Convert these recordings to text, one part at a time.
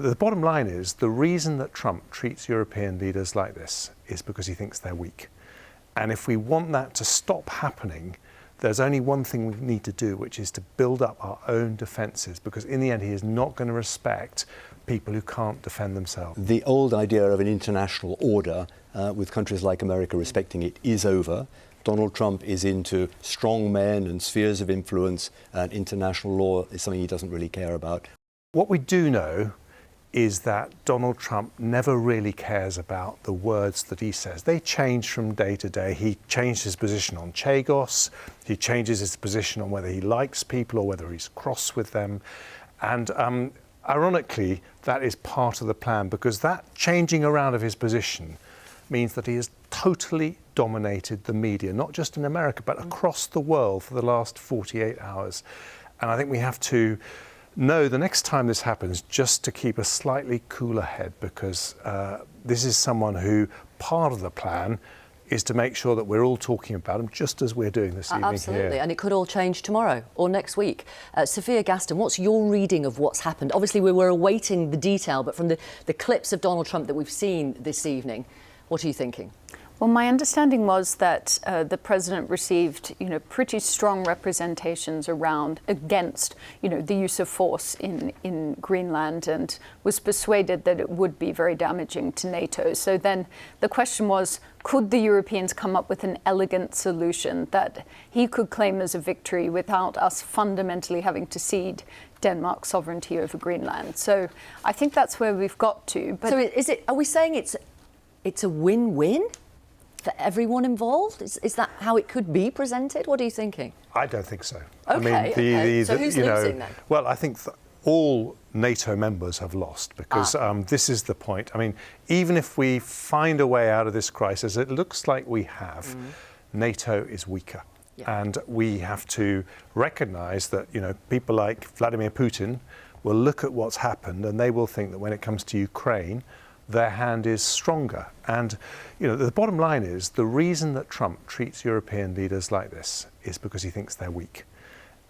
The bottom line is the reason that Trump treats European leaders like this is because he thinks they're weak. And if we want that to stop happening, there's only one thing we need to do, which is to build up our own defences, because in the end he is not going to respect people who can't defend themselves. The old idea of an international order with countries like America respecting it is over. Donald Trump is into strong men and spheres of influence, and international law is something he doesn't really care about. What we do know is that Donald Trump never really cares about the words that he says. They change from day to day. He changed his position on Chagos. He changes his position on whether he likes people or whether he's cross with them. And ironically, that is part of the plan, because that changing around of his position means that he has totally dominated the media, not just in America, but across the world for the last 48 hours. And I think we have to know the next time this happens just to keep a slightly cooler head, because this is someone who, part of the plan is to make sure that we're all talking about him, just as we're doing this evening. Absolutely, here. And it could all change tomorrow or next week. Sophia, Gaston, what's your reading of what's happened? Obviously, we were awaiting the detail, but from the clips of Donald Trump that we've seen this evening, what are you thinking? Well, my understanding was that the president received, pretty strong representations against, the use of force in Greenland, and was persuaded that it would be very damaging to NATO. So then the question was, could the Europeans come up with an elegant solution that he could claim as a victory without us fundamentally having to cede Denmark's sovereignty over Greenland? So I think that's where we've got to. But so are we saying it's a win-win for everyone involved? Is that how it could be presented? What are you thinking? I don't think so. Okay, so who's losing then? Well, I think all NATO members have lost, because this is the point. I mean, even if we find a way out of this crisis, it looks like we have, NATO is weaker. Yeah. And we have to recognise that, people like Vladimir Putin will look at what's happened and they will think that when it comes to Ukraine, their hand is stronger. And, the bottom line is the reason that Trump treats European leaders like this is because he thinks they're weak.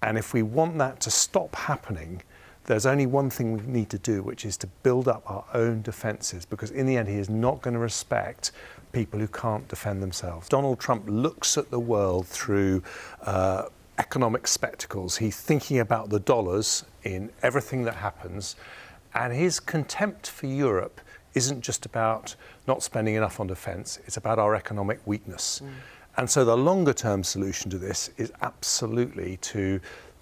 And if we want that to stop happening, there's only one thing we need to do, which is to build up our own defences, because in the end he is not going to respect people who can't defend themselves. Donald Trump looks at the world through economic spectacles. He's thinking about the dollars in everything that happens, and his contempt for Europe isn't just about not spending enough on defence, it's about our economic weakness. And so the longer term solution to this is absolutely to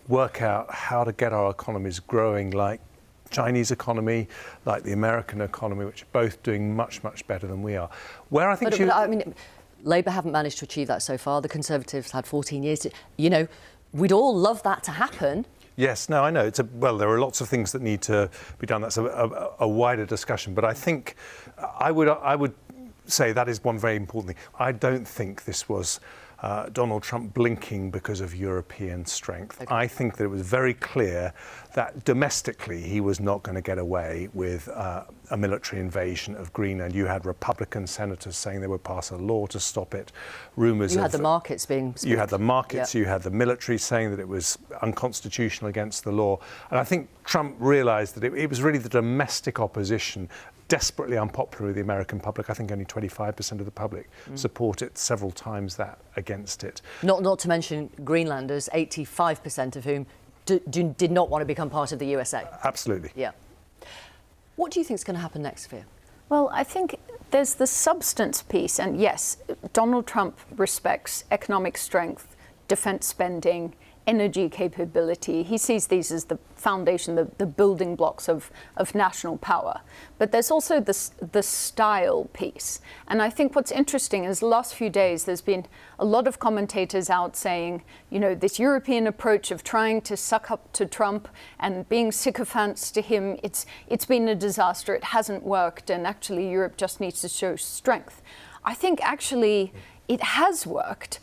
work out how to get our economies growing like Chinese economy, like the American economy, which are both doing much, much better than we are. Where I think Labour haven't managed to achieve that so far. The Conservatives had 14 years. We'd all love that to happen. Yes, no, I know. There are lots of things that need to be done. That's a wider discussion. But I think I would say that is one very important thing. I don't think this was Donald Trump blinking because of European strength. Okay. I think that it was very clear that domestically he was not going to get away with a military invasion of Greenland. You had Republican senators saying they would pass a law to stop it. Rumours You had the markets being... You had the markets, yeah. You had the military saying that it was unconstitutional against the law. And I think Trump realised that it was really the domestic opposition, desperately unpopular with the American public. I think only 25% of the public support it, several times that against it. Not to mention Greenlanders, 85% of whom did not want to become part of the USA. Absolutely. Yeah. What do you think is going to happen next, Sophia? Well, I think there's the substance piece. And yes, Donald Trump respects economic strength, defense spending, energy capability. He sees these as the foundation, the building blocks of national power. But there's also the style piece. And I think what's interesting is the last few days there's been a lot of commentators out saying, this European approach of trying to suck up to Trump and being sycophants to him, it's been a disaster, it hasn't worked, and actually Europe just needs to show strength. I think actually it has worked.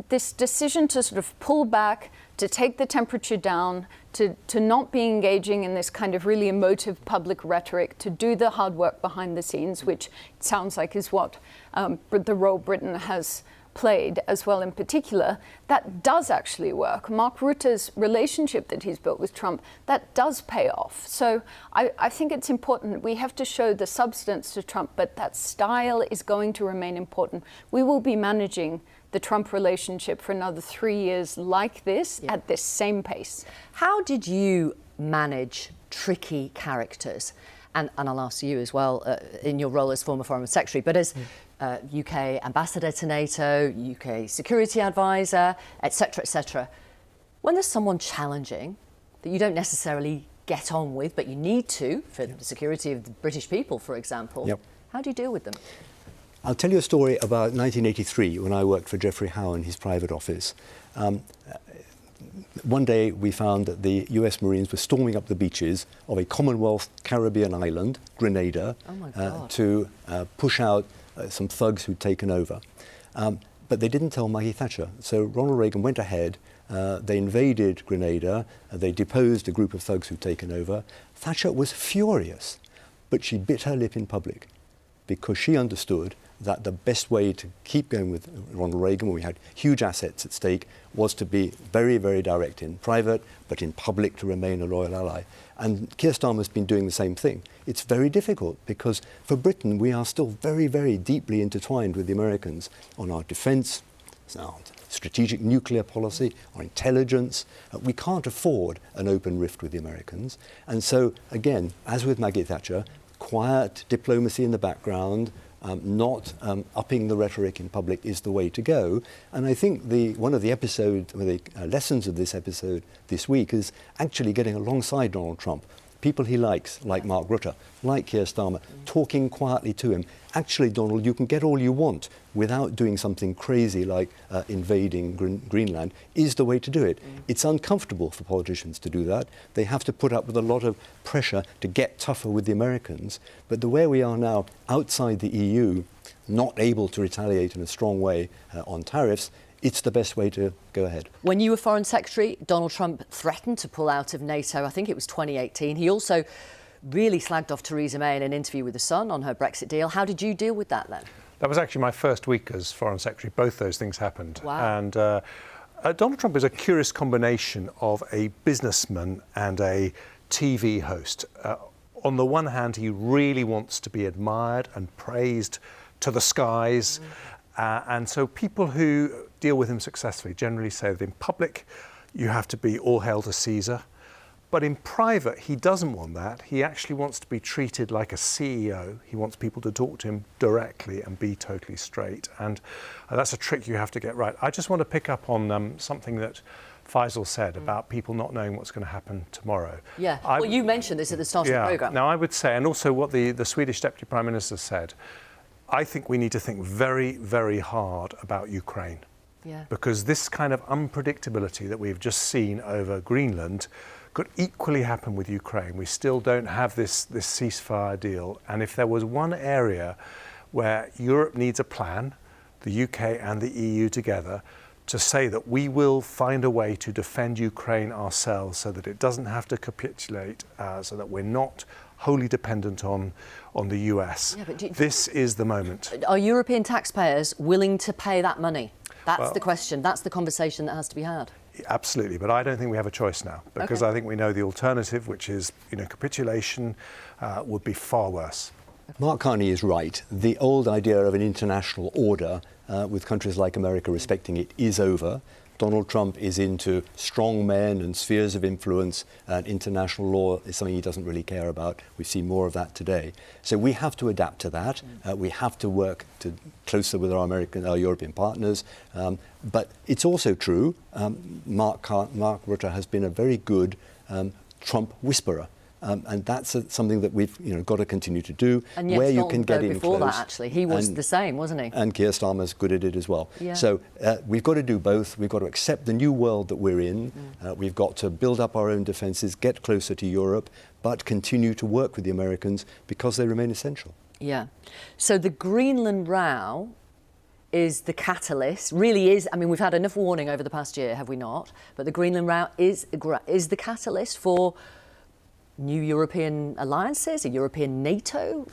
This decision to sort of pull back, to take the temperature down, to not be engaging in this kind of really emotive public rhetoric, to do the hard work behind the scenes, which it sounds like is what the role Britain has played as well in particular, that does actually work. Mark Rutte's relationship that he's built with Trump, that does pay off. So I think it's important. We have to show the substance to Trump, but that style is going to remain important. We will be managing the Trump relationship for another 3 years like this, at this same pace. How did you manage tricky characters? And I'll ask you as well, in your role as former Foreign Secretary, but as UK ambassador to NATO, UK security advisor, etc., etc. When there's someone challenging that you don't necessarily get on with, but you need to for the security of the British people, for example, how do you deal with them? I'll tell you a story about 1983 when I worked for Geoffrey Howe in his private office. One day we found that the US Marines were storming up the beaches of a Commonwealth Caribbean island, Grenada, to push out some thugs who'd taken over. But they didn't tell Maggie Thatcher. So Ronald Reagan went ahead, they invaded Grenada, they deposed a group of thugs who'd taken over. Thatcher was furious, but she bit her lip in public because she understood that the best way to keep going with Ronald Reagan when we had huge assets at stake was to be very, very direct in private, but in public to remain a loyal ally. And Keir Starmer's been doing the same thing. It's very difficult because for Britain, we are still very, very deeply intertwined with the Americans on our defence, our strategic nuclear policy, our intelligence. We can't afford an open rift with the Americans. And so, again, as with Maggie Thatcher, quiet diplomacy in the background, not upping the rhetoric in public is the way to go. And I think one of the lessons of this episode this week is actually getting alongside Donald Trump, people he likes, like Mark Rutte, like Keir Starmer, talking quietly to him. Actually, Donald, you can get all you want without doing something crazy like invading Greenland is the way to do it. It's uncomfortable for politicians to do that. They have to put up with a lot of pressure to get tougher with the Americans. But the way we are now outside the EU, not able to retaliate in a strong way on tariffs, it's the best way to go ahead. When you were Foreign Secretary, Donald Trump threatened to pull out of NATO. I think it was 2018. He also really slagged off Theresa May in an interview with The Sun on her Brexit deal. How did you deal with that then? That was actually my first week as Foreign Secretary. Both those things happened. Wow. And Donald Trump is a curious combination of a businessman and a TV host. On the one hand, he really wants to be admired and praised to the skies. And so people who deal with him successfully generally say that in public, you have to be all hail to Caesar. But in private, he doesn't want that. He actually wants to be treated like a CEO. He wants people to talk to him directly and be totally straight. And that's a trick you have to get right. I just want to pick up on something that Faisal said about people not knowing what's going to happen tomorrow. Yeah, well, you mentioned this at the start of the programme. Now, I would say, and also what the Swedish Deputy Prime Minister said, I think we need to think very, very hard about Ukraine. Yeah. Because this kind of unpredictability that we've just seen over Greenland could equally happen with Ukraine. We still don't have this ceasefire deal. And if there was one area where Europe needs a plan, the UK and the EU together, to say that we will find a way to defend Ukraine ourselves so that it doesn't have to capitulate, so that we're not wholly dependent on the US. Yeah, this is the moment. Are European taxpayers willing to pay that money? That's the question. That's the conversation that has to be had. Absolutely, but I don't think we have a choice now because I think we know the alternative, which is capitulation, would be far worse. Mark Carney is right. The old idea of an international order with countries like America respecting it is over. Donald Trump is into strong men and spheres of influence, and international law is something he doesn't really care about. We've seen more of that today. So we have to adapt to that. We have to work closer with our European partners. But it's also true, Mark Rutte has been a very good Trump whisperer. And that's something that we've got to continue to do. And yes, where you can get in before close. That actually, he was the same, wasn't he? And Keir Starmer's good at it as well. Yeah. So we've got to do both. We've got to accept the new world that we're in. We've got to build up our own defences, get closer to Europe, but continue to work with the Americans because they remain essential. Yeah. So the Greenland row is the catalyst, really is. I mean, we've had enough warning over the past year, have we not? But the Greenland row is the catalyst for new European alliances, a European NATO?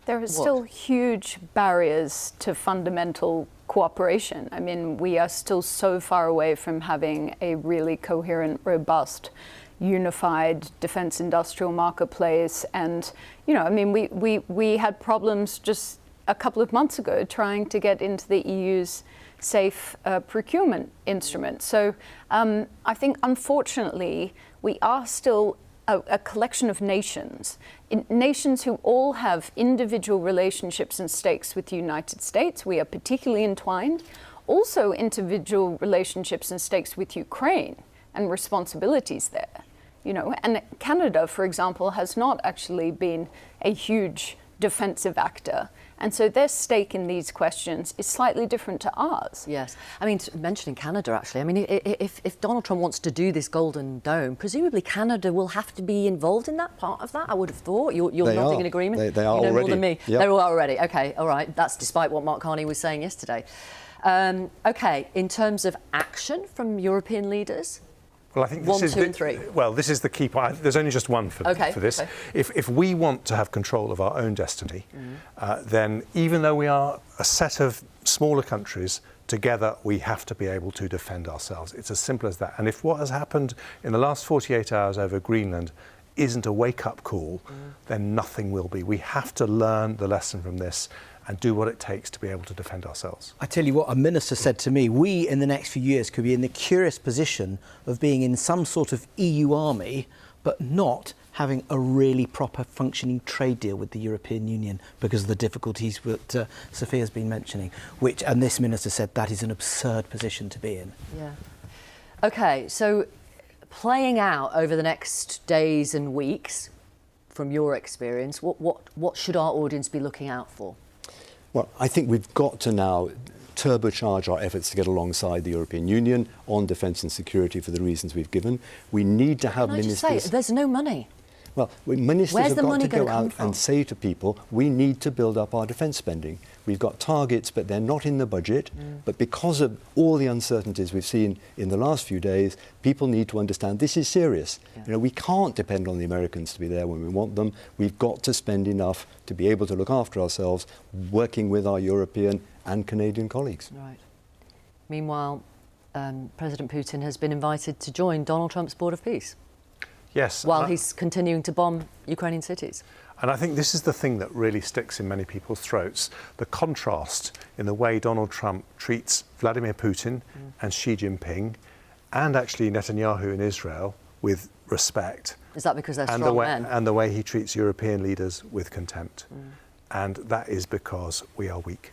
There are still huge barriers to fundamental cooperation. I mean, we are still so far away from having a really coherent, robust, unified defense industrial marketplace. And, you know, I mean, we had problems just a couple of months ago trying to get into the EU's safe procurement instrument. So I think, unfortunately, we are still a collection of nations, nations who all have individual relationships and stakes with the United States. We are particularly entwined. Also individual relationships and stakes with Ukraine and responsibilities there. You know, and Canada, for example, has not actually been a huge defensive actor. And so their stake in these questions is slightly different to ours. Yes. I mean, mentioning Canada, actually, I mean, if Donald Trump wants to do this Golden Dome, presumably Canada will have to be involved in that part of that, I would have thought. You're nodding in agreement? They are you know already. More than me. Yep. They're all already. OK, all right. That's despite what Mark Carney was saying yesterday. OK, in terms of action from European leaders? Well, I think One, two, and three. Well, this is the key point. There's only just one for this. Okay. If we want to have control of our own destiny, then even though we are a set of smaller countries, together we have to be able to defend ourselves. It's as simple as that. And if what has happened in the last 48 hours over Greenland isn't a wake-up call, then nothing will be. We have to learn the lesson from this and do what it takes to be able to defend ourselves. I tell you what, a minister said to me, we in the next few years could be in the curious position of being in some sort of EU army, but not having a really proper functioning trade deal with the European Union because of the difficulties that Sophia's been mentioning, and this minister said that is an absurd position to be in. Yeah. OK, so playing out over the next days and weeks, from your experience, what should our audience be looking out for? Well, I think we've got to now turbocharge our efforts to get alongside the European Union on defence and security for the reasons we've given. We need to have ministers... Can I just say, there's no money. Well, ministers Where's have the got money to gonna go come out from? and say to people, we need to build up our defence spending. We've got targets, but they're not in the budget. But because of all the uncertainties we've seen in the last few days, people need to understand this is serious. Yeah. You know, we can't depend on the Americans to be there when we want them. We've got to spend enough to be able to look after ourselves, working with our European and Canadian colleagues. Right. Meanwhile, President Putin has been invited to join Donald Trump's Board of Peace. Yes. While he's continuing to bomb Ukrainian cities. And I think this is the thing that really sticks in many people's throats, the contrast in the way Donald Trump treats Vladimir Putin and Xi Jinping and actually Netanyahu in Israel with respect. Is that because they're and strong men? And the way he treats European leaders with contempt. And that is because we are weak.